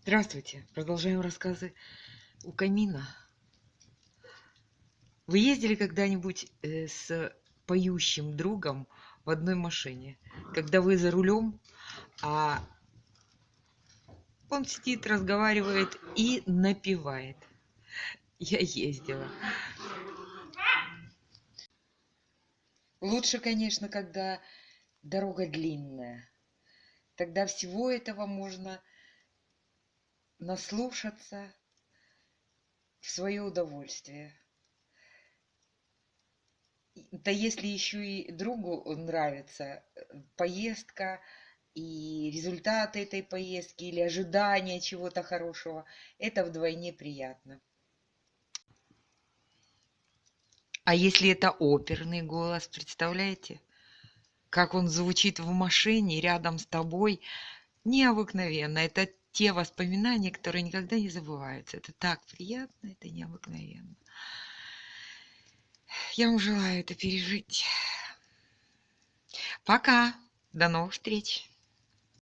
Здравствуйте! Продолжаем рассказы у камина. Вы ездили когда-нибудь с поющим другом в одной машине, когда вы за рулем, а он сидит, разговаривает и напевает? Я ездила. Лучше, конечно, когда дорога длинная. Тогда всего этого можно наслушаться в свое удовольствие. Да если еще и другу нравится поездка и результаты этой поездки или ожидание чего-то хорошего, это вдвойне приятно. А если это оперный голос, представляете? Как он звучит в машине рядом с тобой, необыкновенно. Это те воспоминания, которые никогда не забываются. Это так приятно, это необыкновенно. Я вам желаю это пережить. Пока. До новых встреч.